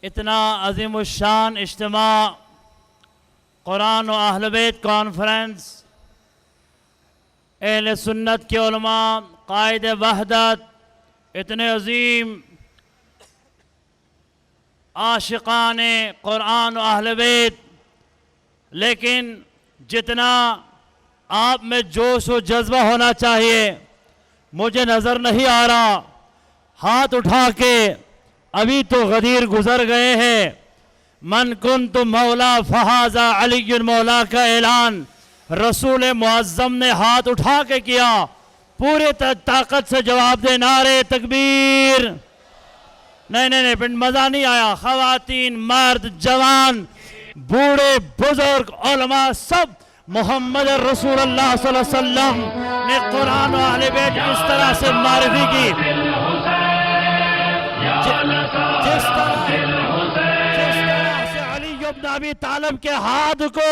اتنا عظیم الشان اجتماع قرآن و اہل بیت کانفرنس اہل سنت کے علماء قائد وحدت اتنے عظیم عاشقان قرآن و اہل بیت، لیکن جتنا آپ میں جوش و جذبہ ہونا چاہیے مجھے نظر نہیں آ رہا۔ ہاتھ اٹھا کے ابھی تو غدیر گزر گئے ہیں۔ من کنت مولا فہذا علی مولا کا اعلان رسول معظم نے ہاتھ اٹھا کے کیا۔ پورے طاقت سے جواب دے، نعرے تکبیر۔ نہیں مزہ نہیں آیا۔ خواتین، مرد، جوان، بوڑھے، بزرگ، علماء سب محمد رسول اللہ صلی اللہ علیہ وسلم نے قرآن و اہل بیت اس طرح سے معرفی کی، جس طرح سے علی بن ابی طالب کے ہاتھ کو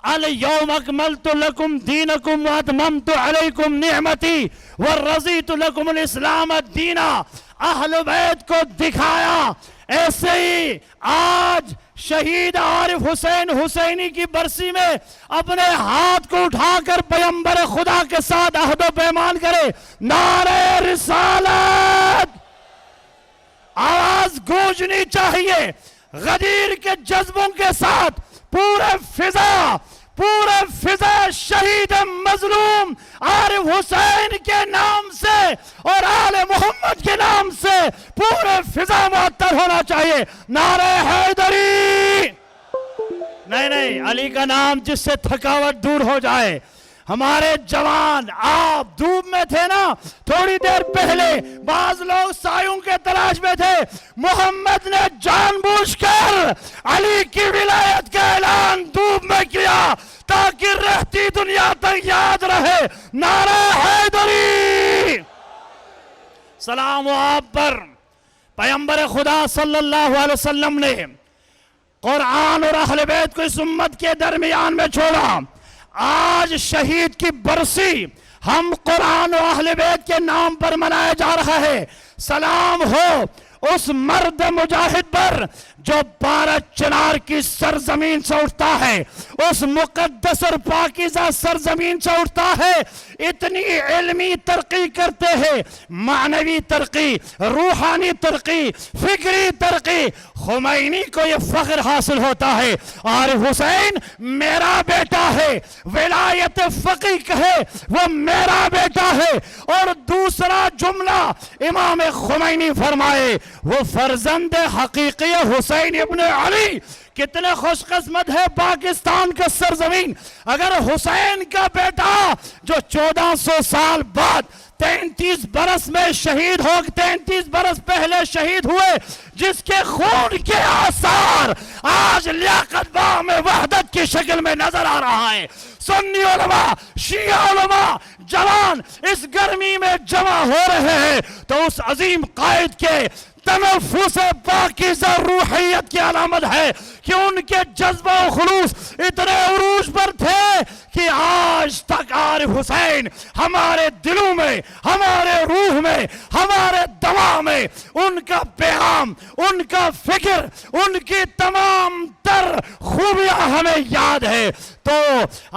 الیوم اکملت لکم دینکم واتممت علیکم نعمتی ورضیت لکم الاسلام دینا اہل بیت کو دکھایا، ایسے ہی آج شہید عارف حسین حسینی کی برسی میں اپنے ہاتھ کو اٹھا کر پیغمبر خدا کے ساتھ عہد و پیمان کرے، نعرہ رسالت۔ آواز گونجنی چاہیے غدیر کے جذبوں کے ساتھ، پورے فضا شہید مظلوم عارف حسین کے نام سے اور آل محمد کے نام سے پورے فضا معطر ہونا چاہیے، نعرہ حیدری۔ نہیں علی کا نام جس سے تھکاوٹ دور ہو جائے۔ ہمارے جوان آپ دھوپ میں تھے نا تھوڑی دیر پہلے، بعض لوگ سایوں کے تلاش میں تھے، محمد نے جان بوجھ کر علی کی ولایت کا اعلان دھوپ میں کیا تاکہ رہتی دنیا تک یاد رہے، نعرہ حیدری۔ سلام و آپ پر پیغمبر خدا صلی اللہ علیہ وسلم نے قرآن اور اہل بیت کو اس امت کے درمیان میں چھوڑا۔ آج شہید کی برسی ہم قرآن و اہل بیت کے نام پر منایا جا رہا ہے۔ سلام ہو اس مرد مجاہد پر جو 12 چنار کی سرزمین سے اٹھتا ہے، اس مقدس اور پاکیزہ سرزمین سے اٹھتا ہے، اتنی علمی ترقی کرتے ہیں، معنوی ترقی، روحانی ترقی، فکری ترقی۔ خمینی کو یہ فخر حاصل ہوتا ہے، عارف حسین میرا بیٹا ہے، ولایت فقیہ کہے وہ میرا بیٹا ہے۔ اور دوسرا جملہ امام خمینی فرمائے، وہ فرزند حقیقی حسین ابن علی۔ کتنے خوش قسمت ہے پاکستان کا سرزمین اگر حسین کا بیٹا جو 1400 سال بعد 33 برس میں شہید ہو، 33 برس پہلے شہید ہوئے، جس کے خون کے آثار آج لیاقت باغ میں وحدت کی شکل میں نظر آ رہا ہے۔ سنی علماء، شیعہ علماء، جوان اس گرمی میں جمع ہو رہے ہیں تو اس عظیم قائد کے تنفس پاکیزہ روحیت کی علامت ہے کہ ان کے جذبہ و خلوص اتنے عروج پر تھے کہ آج تک عارف حسین ہمارے دلوں میں، ہمارے روح میں، ہمارے دماغ میں ان کا پیغام، ان کا فکر، ان کی تمام تر خوبیاں ہمیں یاد ہے۔ تو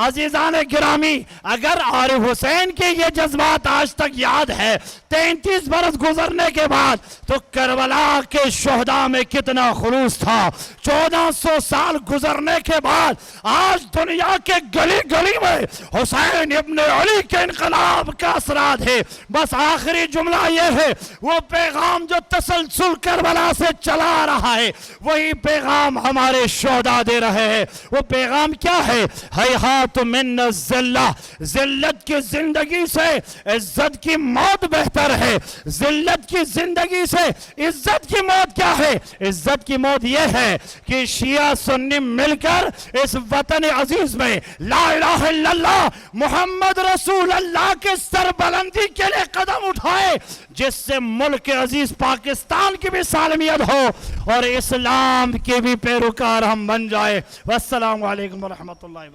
عزیزان گرامی، اگر عارف حسین کے یہ جذبات آج تک یاد ہے 33 برس گزرنے کے بعد، تو کربلا کے شہداء میں کتنا خلوص تھا 1400 سال گزرنے کے بعد۔ آج دنیا کے گلی گلی میں حسین ابن علی کے انقلاب کا اثرات ہے۔ بس آخری جملہ یہ ہے، وہ پیغام جو تسلسل کربلا سے چلا رہا ہے وہی پیغام ہمارے شہداء دے رہے ہیں۔ وہ پیغام کیا ہے؟ ہیہات من الذلہ، ذلت کی زندگی سے عزت کی موت بہتر ہے۔ ذلت کی زندگی سے عزت کی موت کیا ہے؟ عزت کی موت یہ ہے کہ شیعہ سنی مل کر اس وطن عزیز میں لا الہ الا اللہ محمد رسول اللہ کے سربلندی کے لئے قدم اٹھائے، جس سے ملک عزیز پاکستان کی بھی سالمیت ہو اور اسلام کے بھی پیروکار ہم بن جائے۔ والسلام علیکم ورحمۃ اللہ وبرکاتہ۔